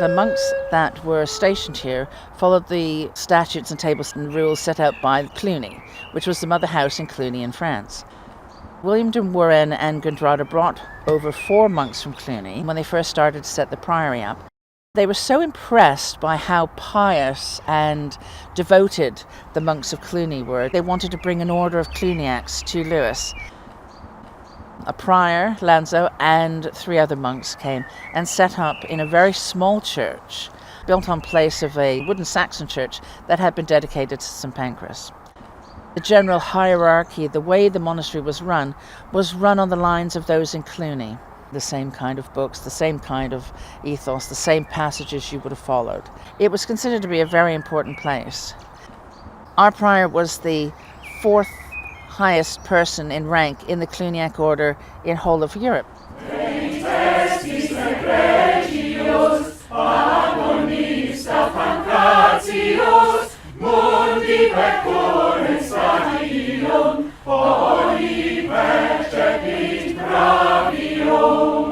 The monks that were stationed here followed the statutes and tables and rules set out by Cluny, which was the mother house in Cluny in France. William de Warenne and Gondrada brought over 4 monks from Cluny when they first started to set the priory up. They were so impressed by how pious and devoted the monks of Cluny were, they wanted to bring an order of Cluniacs to Lewes. A prior, Lanzo, and 3 other monks came and set up in a very small church, built on place of a wooden Saxon church that had been dedicated to St. Pancras. The general hierarchy, the way the monastery was run on the lines of those in Cluny. The same kind of books, the same kind of ethos, the same passages you would have followed. It was considered to be a very important place. Our prior was the 4th highest person in rank in the Cluniac order in whole of Europe.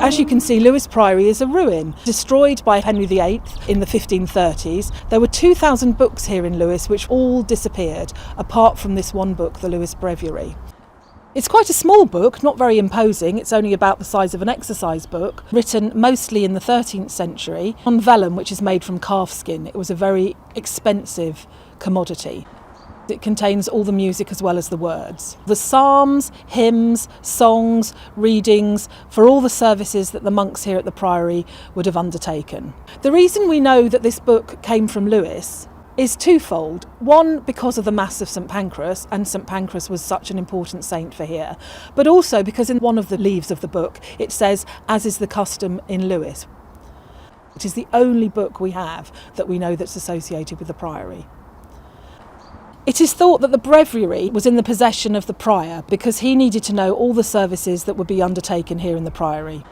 As you can see, Lewes Priory is a ruin, destroyed by Henry VIII in the 1530s. There were 2,000 books here in Lewes which all disappeared, apart from this one book, the Lewes Breviary. It's quite a small book, not very imposing. It's only about the size of an exercise book, written mostly in the 13th century on vellum, which is made from calfskin. It was a very expensive commodity. It contains all the music as well as the words. The psalms, hymns, songs, readings for all the services that the monks here at the Priory would have undertaken. The reason we know that this book came from Lewes is twofold. One, because of the Mass of St. Pancras, and St. Pancras was such an important saint for here, but also because in one of the leaves of the book it says, as is the custom in Lewes. It is the only book we have that we know that's associated with the Priory. It is thought that the breviary was in the possession of the prior because he needed to know all the services that would be undertaken here in the Priory.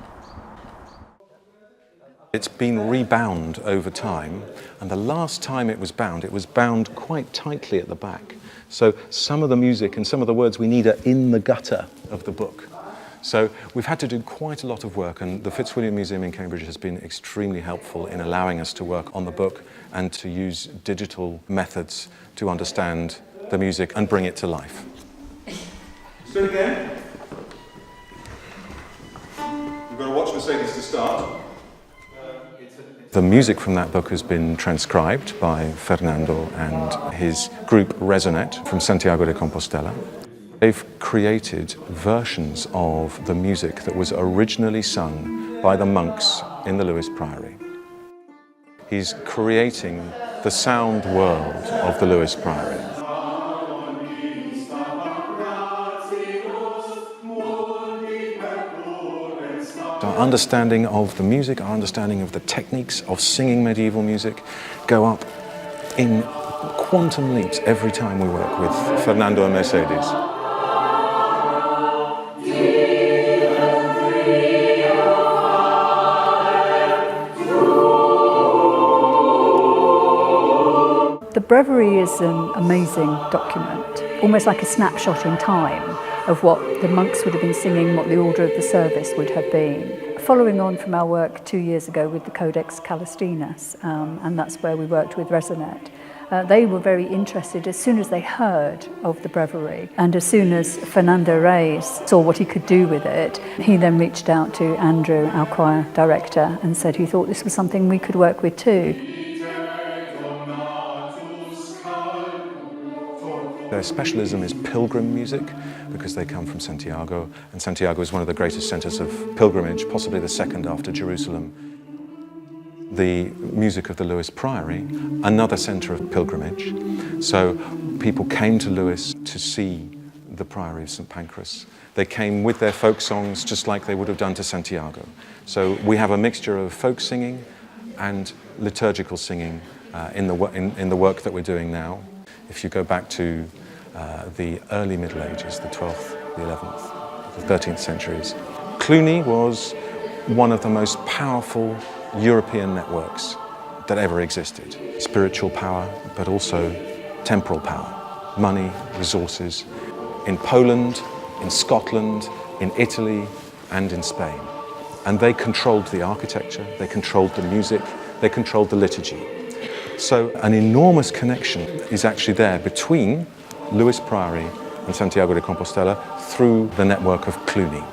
It's been rebound over time, and the last time it was bound quite tightly at the back. So some of the music and some of the words we need are in the gutter of the book. So we've had to do quite a lot of work, and the Fitzwilliam Museum in Cambridge has been extremely helpful in allowing us to work on the book and to use digital methods to understand the music and bring it to life. Do it again. You've got to watch Mercedes to start. The music from that book has been transcribed by Fernando and his group Resonet from Santiago de Compostela. They've created versions of the music that was originally sung by the monks in the Lewes Priory. He's creating the sound world of the Lewes Priory. Our understanding of the music, our understanding of the techniques of singing medieval music go up in quantum leaps every time we work with Fernando and Mercedes. The Breviary is an amazing document, almost like a snapshot in time of what the monks would have been singing, what the order of the service would have been. Following on from our work 2 years ago with the Codex Callistinus, and that's where we worked with Resonet, they were very interested as soon as they heard of the Breviary, and as soon as Fernando Reis saw what he could do with it, he then reached out to Andrew, our choir director, and said he thought this was something we could work with too. Their specialism is pilgrim music because they come from Santiago, and Santiago is one of the greatest centres of pilgrimage, possibly the second after Jerusalem. The music of the Lewes Priory, another centre of pilgrimage. So people came to Lewes to see the Priory of St. Pancras. They came with their folk songs just like they would have done to Santiago. So we have a mixture of folk singing and liturgical singing in the work that we're doing now. If you go back to the early Middle Ages, the 12th, the 11th, the 13th centuries, Cluny was one of the most powerful European networks that ever existed. Spiritual power, but also temporal power, money, resources, in Poland, in Scotland, in Italy, and in Spain. And they controlled the architecture, they controlled the music, they controlled the liturgy. So an enormous connection is actually there between Lewes Priory and Santiago de Compostela through the network of Cluny.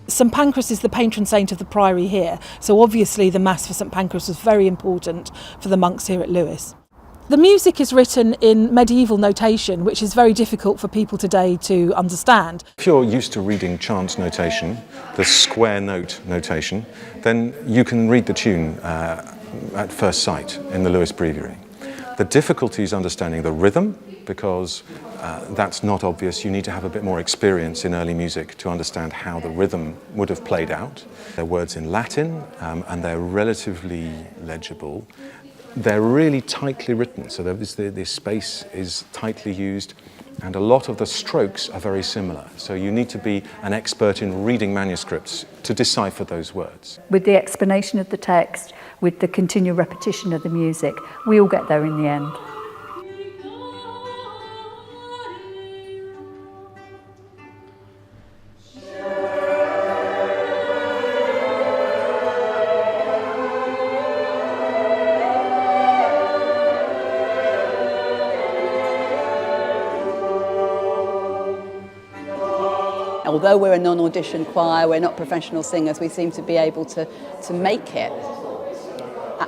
St Pancras is the patron saint of the priory here, so obviously the Mass for St Pancras was very important for the monks here at Lewes. The music is written in medieval notation, which is very difficult for people today to understand. If you're used to reading chant notation, the square note notation, then you can read the tune at first sight in the Lewes Breviary. The difficulty is understanding the rhythm, because that's not obvious. You need to have a bit more experience in early music to understand how the rhythm would have played out. They're words in Latin, and they're relatively legible. They're really tightly written, so this space is tightly used, and a lot of the strokes are very similar. So you need to be an expert in reading manuscripts to decipher those words. With the explanation of the text, with the continual repetition of the music, we all get there in the end. Although we're a non-audition choir, we're not professional singers, we seem to be able to make it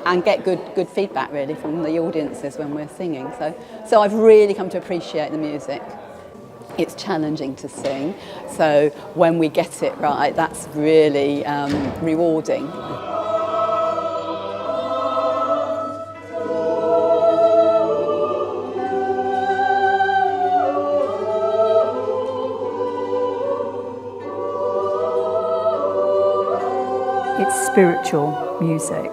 and get good feedback really from the audiences when we're singing. So I've really come to appreciate the music. It's challenging to sing, so when we get it right, that's really rewarding. It's spiritual music,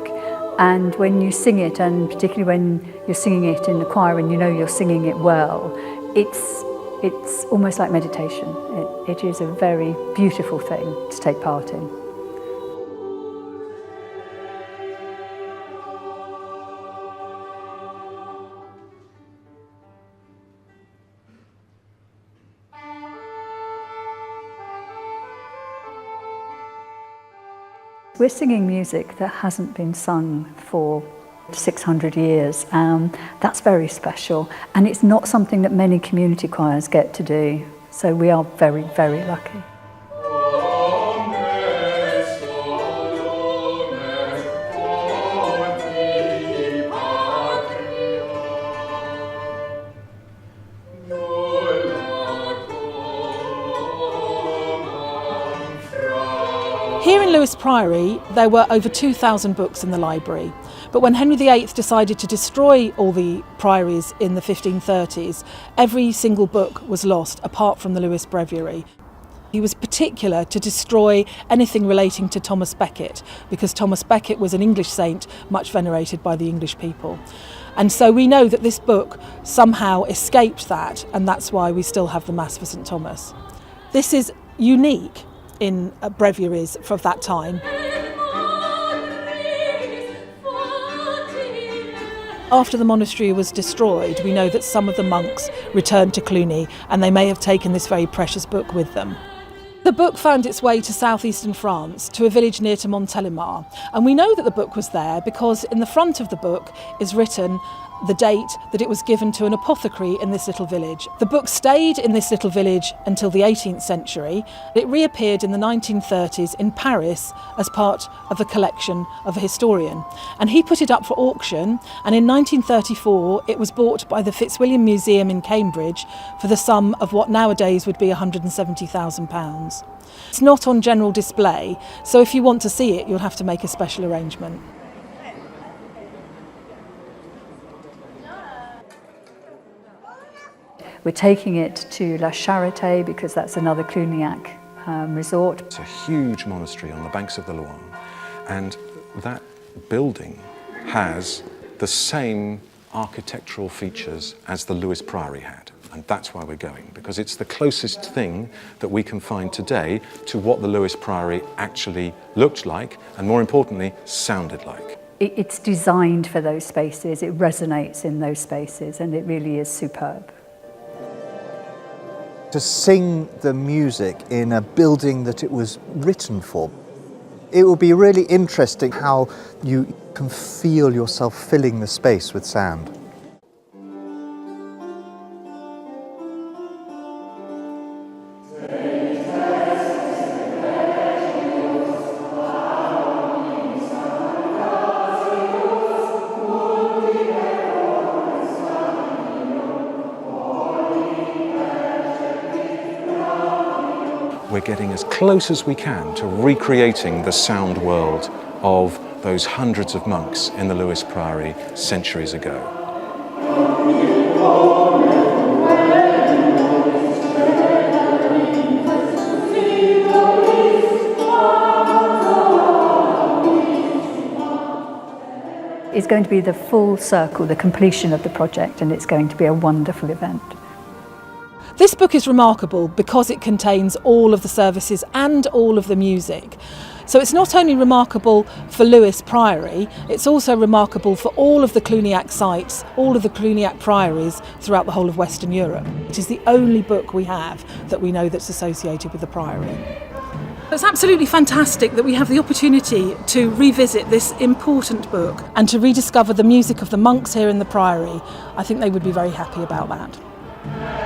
and when you sing it, and particularly when you're singing it in the choir and you know you're singing it well, it's almost like meditation. It is a very beautiful thing to take part in. We're singing music that hasn't been sung for 600 years. That's very special, and it's not something that many community choirs get to do. So we are very, very lucky. Here in Lewes Priory, there were over 2,000 books in the library. But when Henry VIII decided to destroy all the priories in the 1530s, every single book was lost apart from the Lewes Breviary. He was particular to destroy anything relating to Thomas Becket, because Thomas Becket was an English saint much venerated by the English people. And so we know that this book somehow escaped that, and that's why we still have the Mass for St Thomas. This is unique in breviaries of that time. After the monastery was destroyed, we know that some of the monks returned to Cluny, and they may have taken this very precious book with them. The book found its way to southeastern France, to a village near to Montélimar, and we know that the book was there because in the front of the book is written, the date that it was given to an apothecary in this little village. The book stayed in this little village until the 18th century. It reappeared in the 1930s in Paris as part of a collection of a historian. And he put it up for auction, and in 1934 it was bought by the Fitzwilliam Museum in Cambridge for the sum of what nowadays would be £170,000. It's not on general display, so if you want to see it, you'll have to make a special arrangement. We're taking it to La Charité because that's another Cluniac resort. It's a huge monastery on the banks of the Loire, and that building has the same architectural features as the Lewes Priory had. And that's why we're going, because it's the closest thing that we can find today to what the Lewes Priory actually looked like, and more importantly, sounded like. It's designed for those spaces, it resonates in those spaces, and it really is superb. To sing the music in a building that it was written for, it will be really interesting how you can feel yourself filling the space with sound. We're getting as close as we can to recreating the sound world of those hundreds of monks in the Lewes Priory centuries ago. It's going to be the full circle, the completion of the project, and it's going to be a wonderful event. This book is remarkable because it contains all of the services and all of the music. So it's not only remarkable for Lewes Priory, it's also remarkable for all of the Cluniac sites, all of the Cluniac priories throughout the whole of Western Europe. It is the only book we have that we know that's associated with the Priory. It's absolutely fantastic that we have the opportunity to revisit this important book and to rediscover the music of the monks here in the Priory. I think they would be very happy about that.